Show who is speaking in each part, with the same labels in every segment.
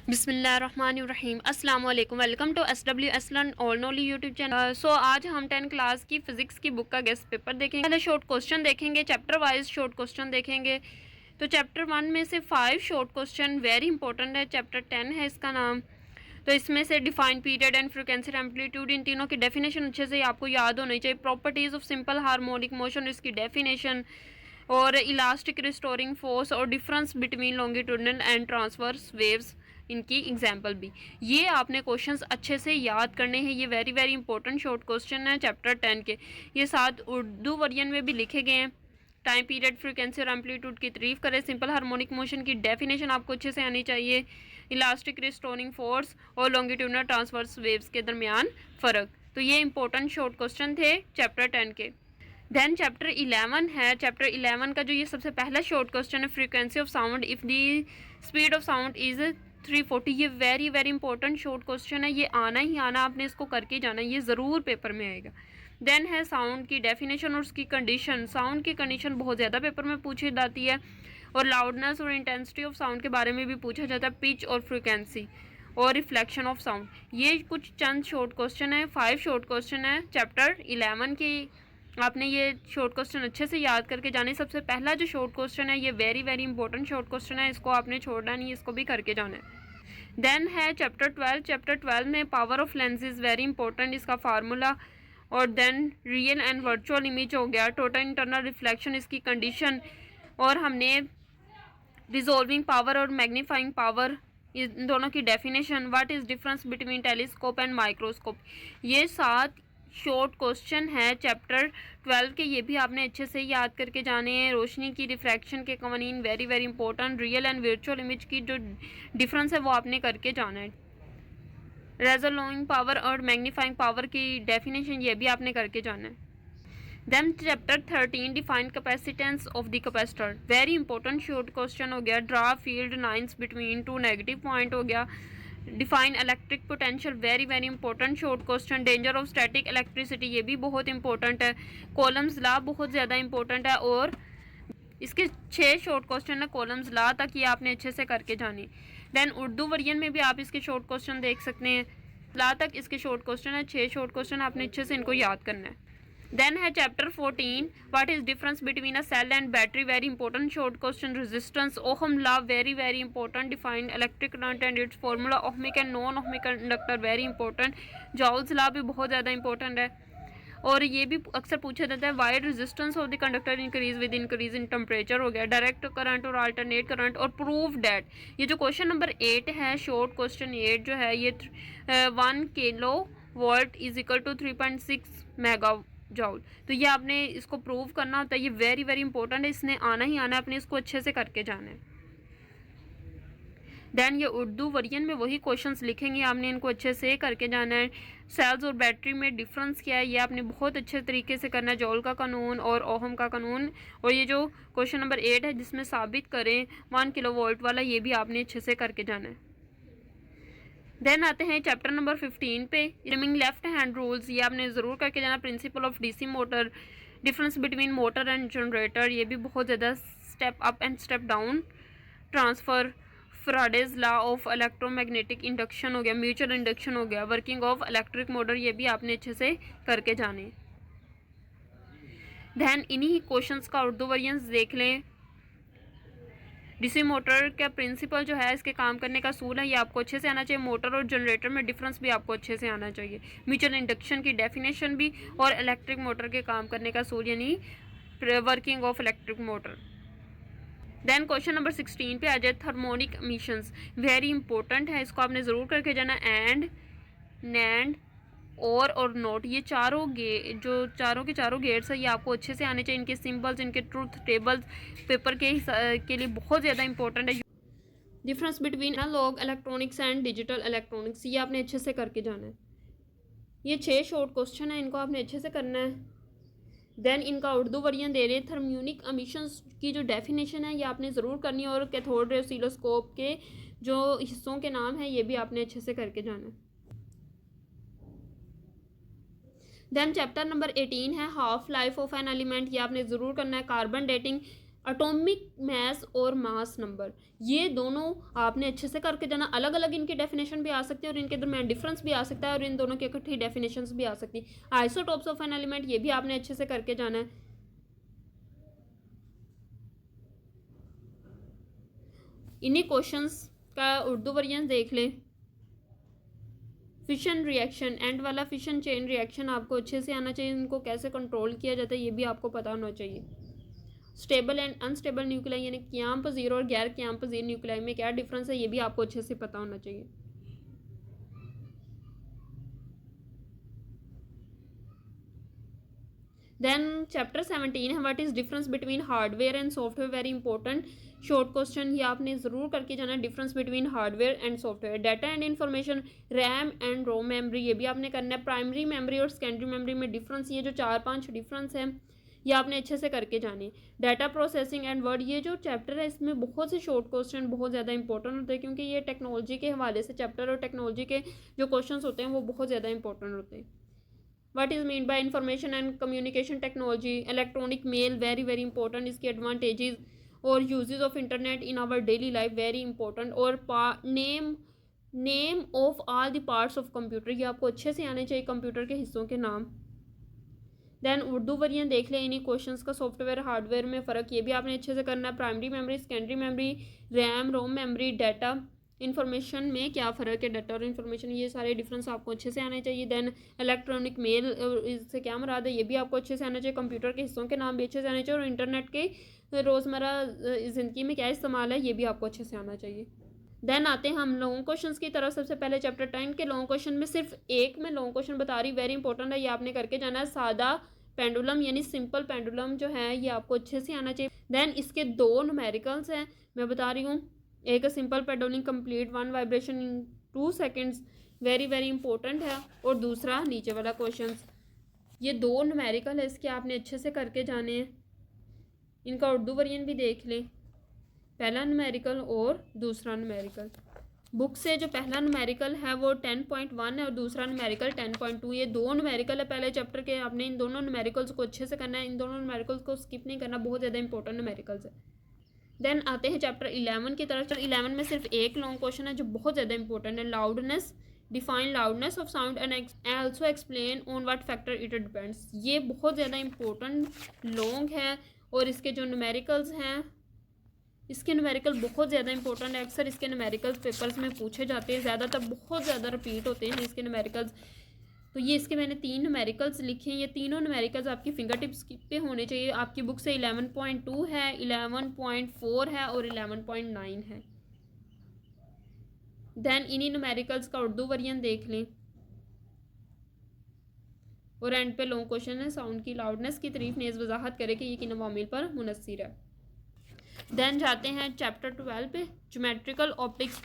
Speaker 1: बिस्मिल्लाहिर्रहमानिर्रहीम अस्सलाम वालेकुम। Welcome to SWS learn all knowledge YouTube channel. So आज हम 10 क्लास की फिजिक्स की बुक का गेस्ट पेपर देखेंगे। पहले शॉर्ट क्वेश्चन देखेंगे, चैप्टर वाइज शॉर्ट क्वेश्चन देखेंगे। तो चैप्टर 1 में से 5 शॉर्ट क्वेश्चन वेरी इंपॉर्टेंट है। चैप्टर 10 है इसका नाम। तो इसमें से define period and frequency amplitude, इन तीनों की डेफिनेशन अच्छे से आपको याद होनी चाहिए। Properties of simple harmonic motion, इसकी डेफिनेशन, और इलास्टिक रिस्टोरिंग फोर्स, और difference between longitudinal and transverse waves, इनकी एग्जाम्पल भी। ये आपने क्वेश्चंस अच्छे से याद करने हैं। ये very very important short question है चैप्टर 10 के। ये साथ उर्दू वर्जन में भी लिखे गए हैं। टाइम पीरियड, फ्रीक्वेंसी और एम्पलीट्यूड की तारीफ करें। सिंपल हार्मोनिक मोशन की डेफिनेशन आपको अच्छे से आनी चाहिए। इलास्टिक रिस्टोरिंग फोर्स और लॉन्गिट्यूडनल ट्रांसवर्स वेव्स के दरमियान फ़र्क। तो ये इंपॉर्टेंट शॉर्ट क्वेश्चन थे चैप्टर 10 के। देन चैप्टर 11 है। चैप्टर 11 का जो ये सबसे पहला शॉर्ट क्वेश्चन है, frequency of sound if the speed of sound is 340। ये very very important short question है। ये आना ही आना, आपने इसको करके जाना, ये ज़रूर पेपर में आएगा। देन है साउंड की डेफिनेशन और उसकी कंडीशन। साउंड की कंडीशन बहुत ज़्यादा पेपर में पूछी जाती है, और लाउडनेस और इंटेंसिटी ऑफ साउंड के बारे में भी पूछा जाता है। पिच और फ्रीक्वेंसी और रिफ्लेक्शन ऑफ साउंड। ये कुछ चंद शॉर्ट क्वेश्चन है, 5 शॉर्ट क्वेश्चन है चैप्टर 11 की। आपने ये शॉर्ट क्वेश्चन अच्छे से याद करके जाने। सबसे पहला जो शॉर्ट क्वेश्चन है, ये very very important short question है, इसको आपने छोड़ना नहीं, इसको भी करके जाना है। देन है चैप्टर 12। चैप्टर 12 में power of lenses very important, इसका फार्मूला। और then real and virtual image हो गया, टोटल इंटरनल रिफ्लेक्शन, इसकी कंडीशन। और हमने रिजॉल्विंग पावर और मैग्नीफाइंग पावर, इन दोनों की definition. What is difference between telescope and microscope. ये 7 शॉर्ट क्वेश्चन है चैप्टर 12 के। ये भी आपने अच्छे से याद करके जाने हैं। रोशनी की रिफ्रैक्शन के कवानीन very very important. Real and virtual image की जो डिफरेंस है वो आपने करके जाना है। रेजोल्विंग पावर और मैग्नीफाइंग पावर की डेफिनेशन, ये भी आपने करके जाना है। Then chapter 13 define capacitance of the capacitor, very important short question हो गया। Draw field lines between 2 negative point हो गया। Define electric potential, very very important short question. Danger of static electricity, ये भी बहुत इंपॉर्टेंट है। कॉलम्स लॉ बहुत ज़्यादा इंपॉर्टेंट है, और इसके 6 शॉर्ट क्वेश्चन है कॉलम्स लॉ तक, ये आपने अच्छे से करके जानी। देन उर्दू वर्जन में भी आप इसके शॉर्ट क्वेश्चन देख सकते हैं। लॉ तक इसके शॉर्ट क्वेश्चन है, 6 शॉर्ट क्वेश्चन, आपने अच्छे से इनको याद करना है। देन है chapter 14, what is difference between a cell and battery, very important short question. Resistance, Ohm law, very very important. Define electric current and its formula. Ohmic and non ohmic conductor, very important. Joule's law भी बहुत ज़्यादा important है, और ये भी अक्सर पूछा जाता है। Wide resistance of the conductor increase with increase in temperature हो गया। डायरेक्ट करंट और अल्टरनेट करंट, और प्रूव डैट। ये जो क्वेश्चन नंबर 8 है, शॉर्ट क्वेश्चन 8 जो है, ये 1 kilo volt is equal to 3.6 mega joule. तो ये आपने इसको प्रूव करना होता है। ये वेरी वेरी इंपॉर्टेंट है, इसने आना ही आना है, आपने इसको अच्छे से करके जाना है। देन ये उर्दू वर्जन में वही क्वेश्चंस लिखेंगे, आपने इनको अच्छे से करके जाना है। सेल्स और बैटरी में डिफरेंस क्या है, ये आपने बहुत अच्छे तरीके से करना है। जॉल का कानून और ओहम का कानून। और ये जो क्वेश्चन नंबर 8 है, जिसमें साबित करें 1 किलो वोल्ट वाला, ये भी आपने अच्छे से करके जाना है। देन आते हैं चैप्टर नंबर 15 पे, रिमिंग लेफ्ट हैंड रूल्स, ये आपने ज़रूर करके जाना। Principle of DC motor, difference between motor and generator, ये भी बहुत ज़्यादा। Step up and step down transformer, Faraday's law of electromagnetic induction हो गया, म्यूचुअल इंडक्शन हो गया, वर्किंग ऑफ इलेक्ट्रिक मोटर, ये भी आपने अच्छे से करके जाने। दैन इन्हीं क्वेश्चंस का उर्दू वर्जन देख लें। डीसी मोटर का प्रिंसिपल जो है, इसके काम करने का असूल है, ये आपको अच्छे से आना चाहिए। मोटर और जनरेटर में डिफरेंस भी आपको अच्छे से आना चाहिए। म्यूचुअल इंडक्शन की डेफिनेशन भी, और इलेक्ट्रिक मोटर के काम करने का असूल, यानी working of electric motor. Then question number 16 पे आ जाए, थर्मोनिक एमिशंस, वेरी इंपॉर्टेंट है, इसको आपने ज़रूर करके जाना। एंड, नैंड, और नोट, ये चारों चारों के चारों गेट्स है, ये आपको अच्छे से आने चाहिए। इनके सिंबल्स, इनके ट्रूथ टेबल्स पेपर के लिए बहुत ज़्यादा इंपॉर्टेंट है। Difference between analog electronics and digital electronics, ये आपने अच्छे से करके जाना है। ये 6 शॉर्ट क्वेश्चन है, इनको आपने अच्छे से करना है। देन इनका उर्दू वर्जन दे रहे हैं। थर्मोनिक एमिशंस की जो डेफिनेशन है, ये आपने ज़रूर करनी है, और कैथोड रे ऑसिलोस्कोप के जो हिस्सों के नाम हैं, ये भी आपने अच्छे से करके जाना है। देन चैप्टर नंबर 18 है, half life of an element, ये आपने ज़रूर करना है। कार्बन डेटिंग, एटॉमिक मास और मास नंबर, ये दोनों आपने अच्छे से करके जाना। अलग अलग इनकी डेफिनेशन भी आ सकती है और इनके दरमियान डिफरेंस भी आ सकता है और इन दोनों की इकट्ठी डेफिनेशंस भी आ सकती है। आइसोटॉप्स ऑफ एन एलिमेंट, ये भी आपने अच्छे से करके जाना है। इन्हीं क्वेश्चंस का उर्दू वर्जन देख लें। फिशन रिएक्शन, एंड वाला फिशन चेन रिएक्शन आपको अच्छे से आना चाहिए। इनको कैसे कंट्रोल किया जाता है ये भी आपको पता होना चाहिए। स्टेबल एंड अनस्टेबल न्यूक्लियाई यानी क्याम पजीर और गैर क्याम पजीर न्यूक्लियाई में क्या डिफरेंस है ये भी आपको अच्छे से पता होना चाहिए। देन चैप्टर 17 है what is difference between hardware and software, very important short question, ये आपने ज़रूर करके जाना। Difference between hardware and software, data and information, RAM and ROM memory, ये भी आपने करना है। प्राइमरी मेमोरी और सेकेंडरी मेमोरी में डिफरेंस, ये जो 4-5 डिफरेंस है ये आपने अच्छे से करके जाने। डाटा प्रोसेसिंग एंड वर्ड, ये जो चैप्टर है इसमें बहुत से शॉर्ट क्वेश्चन बहुत ज़्यादा इंपॉर्टेंट होते हैं क्योंकि ये टेक्नोलॉजी के हवाले से चैप्टर और टेक्नोलॉजी के जो क्वेश्चन होते हैं वो बहुत ज़्यादा इंपॉर्टेंट होते हैं। What is mean by information and communication technology, electronic mail, very very important, इसके एडवांटेजेस और uses of internet in our daily life, very important. और name of all the parts of computer, ये आपको अच्छे से आने चाहिए, कंप्यूटर के हिस्सों के नाम। देन उर्दू वर्जन देख लें इन्हीं क्वेश्चंस का, सॉफ्टवेयर हार्डवेयर में फ़र्क, ये भी आपने अच्छे से करना है। Primary memory, secondary memory, RAM ROM memory, data information में क्या फ़र्क है, डाटा और इन्फॉर्मेशन, ये सारे डिफरेंस आपको अच्छे से आने चाहिए। देन इलेक्ट्रॉनिक मेल, इससे क्या मुराद है ये भी आपको अच्छे से आना चाहिए। कंप्यूटर के हिस्सों के नाम भी अच्छे से आने चाहिए और इंटरनेट के रोज़मर्रा ज़िंदगी में क्या इस्तेमाल है ये भी आपको अच्छे से आना चाहिए। देन आते हैं हम लॉन्ग क्वेश्चंस की तरफ। सबसे पहले चैप्टर 10 के लॉन्ग क्वेश्चन में सिर्फ एक में लॉन्ग क्वेश्चन बता रही, वेरी इंपॉर्टेंट है, ये आपने करके जाना है। सादा पेंडुलम यानी सिंपल पेंडुलम जो है ये आपको अच्छे से आना चाहिए। देन इसके 2 न्यूमेरिकल्स हैं, मैं बता रही हूँ, एक simple pendulum complete 1 vibration in 2 seconds, very very important है। और दूसरा नीचे वाला क्वेश्चन, ये 2 न्यूमेरिकल है, इसके आपने अच्छे से करके जाने हैं। इनका उर्दू वर्जन भी देख लें, पहला न्यूमेरिकल और दूसरा न्यूमेरिकल। बुक से जो पहला न्यूमेरिकल है वो 10.1 है और दूसरा न्यूमेरिकल 10.2, ये 2 न्यूमेरिकल है पहले चैप्टर के। आपने इन दोनों न्यूमेरिकल्स को अच्छे से करना है, इन दोनों न्यूमेरिकल्स को स्किप नहीं करना, बहुत ज़्यादा इंपॉर्टेंट न्यूमेरिकल्स है। देन आते हैं चैप्टर 11 की तरफ। चैप्टर 11 में सिर्फ एक लॉन्ग क्वेश्चन है जो बहुत ज़्यादा इंपॉर्टेंट है, loudness, define loudness of sound and also explain on what factor it depends, ये बहुत ज़्यादा इंपॉर्टेंट लॉन्ग है। और इसके जो न्यूमेरिकल्स हैं, इसके न्यूमेरिकल बहुत ज़्यादा इंपॉर्टेंट है, अक्सर इसके न्यूमेरिकल्स पेपर्स में पूछे जाते हैं, ज़्यादातर बहुत ज़्यादा रिपीट होते हैं इसके न्यूमेरिकल्स। तो ये इसके मैंने 3 न्यूमेरिकल्स लिखे हैं, ये तीनों न्यूमेरिकल्स आपकी फिंगर टिप्स पे होने चाहिए। आपकी बुक से 11.2 है, 11.4 है और 11.9 है। देन इन्हीं न्यूमेरिकल्स का उर्दू वर्जन देख लें और एंड पे लॉन्ग क्वेश्चन है, साउंड की लाउडनेस की तारीफ नेज़ वजाहत करे कि ये किन अवामिल पर मुनस्सिर है। देन जाते हैं चैप्टर 12 पे, ज्योमेट्रिकल ऑप्टिक्स।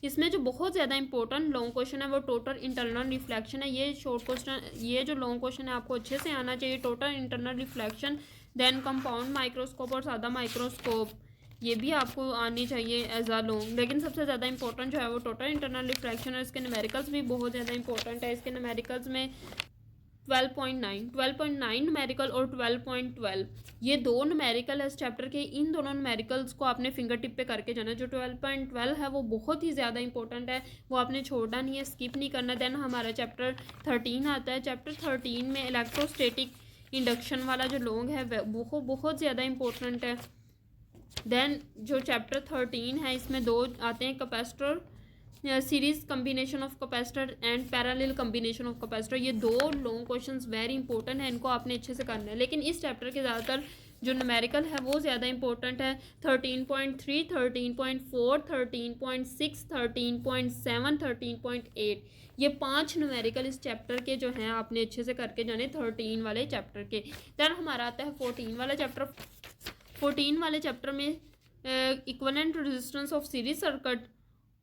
Speaker 1: इसमें जो बहुत ज़्यादा इंपॉर्टेंट लॉन्ग क्वेश्चन है वो टोटल इंटरनल रिफ्लेक्शन है। ये शॉर्ट क्वेश्चन, ये जो लॉन्ग क्वेश्चन है आपको अच्छे से आना चाहिए, total internal reflection. Then compound microscope और सादा माइक्रोस्कोप, ये भी आपको आनी चाहिए एज आ लॉन्ग, लेकिन सबसे ज़्यादा इंपॉर्टेंट जो है वो टोटल इंटरनल रिफ्लेक्शन है। इसके न्यूमेरिकल्स भी बहुत ज़्यादा इंपॉर्टेंट है। इसके न्यूमेरिकल्स में 12.9 न्यूमेरिकल और 12.12, ये 2 न्यूमेरिकल है इस चैप्टर के। इन दोनों न्यूमेरिकल्स को आपने फिंगर टिप पे करके जाना। जो 12.12 है वो बहुत ही ज़्यादा इंपॉर्टेंट है, वो आपने छोड़ना नहीं है, स्किप नहीं करना। देन हमारा चैप्टर 13 आता है। चैप्टर 13 में इलेक्ट्रोस्टैटिक इंडक्शन वाला जो लॉन्ग है वो बहुत ज़्यादा इंपॉर्टेंट है। देन जो चैप्टर 13 है इसमें 2 आते हैं, capacitor, series combination of capacitor and parallel combination of capacitor, ये 2 लॉन्ग क्वेश्चंस वेरी इंपॉर्टेंट है, इनको आपने अच्छे से करना है। लेकिन इस चैप्टर के ज़्यादातर जो न्यूमेरिकल है वो ज़्यादा इंपॉर्टेंट है। 13.3, 13.4, 13.6, 13.7, 13.8, ये 5 न्यूमेरिकल इस चैप्टर के जो हैं आपने अच्छे से करके जाने 13 वाले चैप्टर के। दैन हमारा आता है 14 वाला चैप्टर। 14 वाले चैप्टर में equivalent resistance of series circuit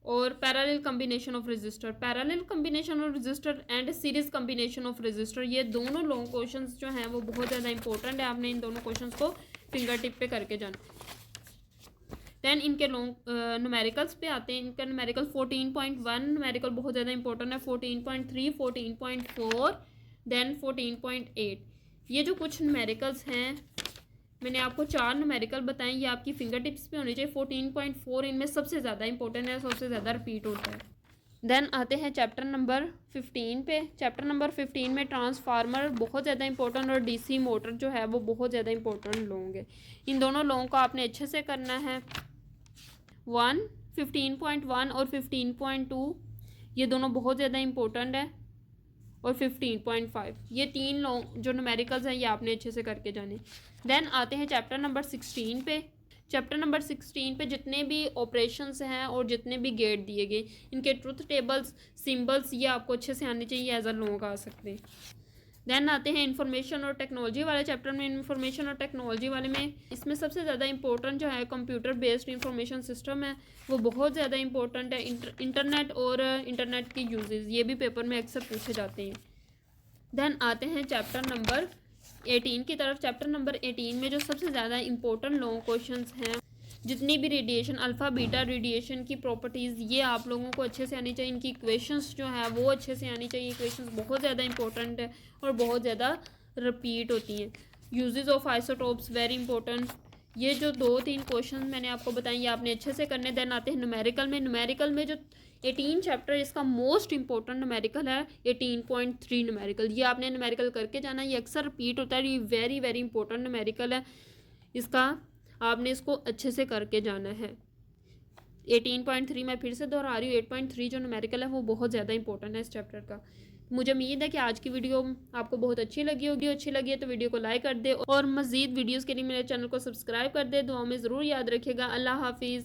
Speaker 1: और parallel combination of resistor, parallel combination of resistor and series combination of resistor, ये दोनों लॉन्ग क्वेश्चंस जो हैं वो बहुत ज़्यादा इंपॉर्टेंट है, आपने इन दोनों क्वेश्चंस को फिंगर टिप पे करके जाना। दैन इनके लॉन्ग न्यूमेरिकल्स पे आते हैं। इनका न्यूमेरिकल 14.1 न्यूमेरिकल बहुत ज़्यादा इंपॉर्टेंट है, 14.3, 14.4, देन 14.8, ये जो कुछ न्यूमेरिकल्स हैं मैंने आपको 4 न्यूमेरिकल बताएं, ये आपकी फिंगर टिप्स पे होने चाहिए। 14.4 इनमें सबसे ज़्यादा इंपॉर्टेंट है, सबसे ज़्यादा रिपीट होता है। देन आते हैं चैप्टर नंबर 15 पे। चैप्टर नंबर 15 में ट्रांसफार्मर बहुत ज़्यादा इंपॉर्टेंट और डीसी मोटर जो है वो बहुत ज़्यादा इंपॉर्टेंट लोग। इन दोनों लोगों को आपने अच्छे से करना है। 15.1 और 15.2 ये दोनों बहुत ज़्यादा इंपॉर्टेंट है, और 15.5 ये 3 लोग जो न्यूमेरिकल्स हैं ये आपने अच्छे से करके जाने। देन आते हैं चैप्टर नंबर 16 पे। चैप्टर नंबर 16 पे जितने भी ऑपरेशंस हैं और जितने भी गेट दिए गए, इनके ट्रुथ टेबल्स, सिंबल्स ये आपको अच्छे से आने चाहिए, एज अ लोग आ सकते हैं। देन आते हैं इन्फॉर्मेशन और टेक्नोलॉजी वाले चैप्टर में। इन्फॉर्मेशन और टेक्नोलॉजी वाले में इसमें सबसे ज़्यादा इंपॉर्टेंट जो है कंप्यूटर बेस्ड इंफॉर्मेशन सिस्टम है, वो बहुत ज़्यादा इंपॉर्टेंट है। इंटरनेट और इंटरनेट की यूजेस ये भी पेपर में अक्सर पूछे जाते हैं। देन आते हैं चैप्टर नंबर 18 की तरफ। चैप्टर नंबर 18 में जो सबसे ज़्यादा इंपॉर्टेंट लॉन्ग क्वेश्चंस हैं, जितनी भी रेडिएशन, अल्फ़ा बीटा रेडिएशन की प्रॉपर्टीज़ ये आप लोगों को अच्छे से आनी चाहिए। इनकी इक्वेशंस जो है वो अच्छे से आनी चाहिए। इक्वेशंस बहुत ज़्यादा इंपॉर्टेंट है और बहुत ज़्यादा रिपीट होती हैं। Uses of isotopes very important. ये जो 2-3 क्वेश्चन मैंने आपको बताए ये आपने अच्छे से करने। देन आते हैं न्यूमेरिकल में। न्यूमेरिकल में जो 18 चैप्टर इसका मोस्ट इंपॉर्टेंट न्यूमेरिकल है 18.3 न्यूमेरिकल। ये आपने न्यूमेरिकल करके जाना, ये अक्सर रिपीट होता है, ये वेरी वेरी इंपॉर्टेंट न्यूमेरिकल है। इसका आपने इसको अच्छे से करके जाना है। 18.3 मैं फिर से दोहरा रही हूँ, 8.3 जो न्यूमेरिकल है वो बहुत ज़्यादा इंपॉर्टेंट है इस चैप्टर का। मुझे उम्मीद है कि आज की वीडियो आपको बहुत अच्छी लगी होगी। अच्छी लगी है तो वीडियो को लाइक कर दे और मज़ीद वीडियोज़ के लिए मेरे चैनल को सब्सक्राइब कर दे। दुआ में ज़रूर याद रखिएगा। अल्लाह हाफिज़।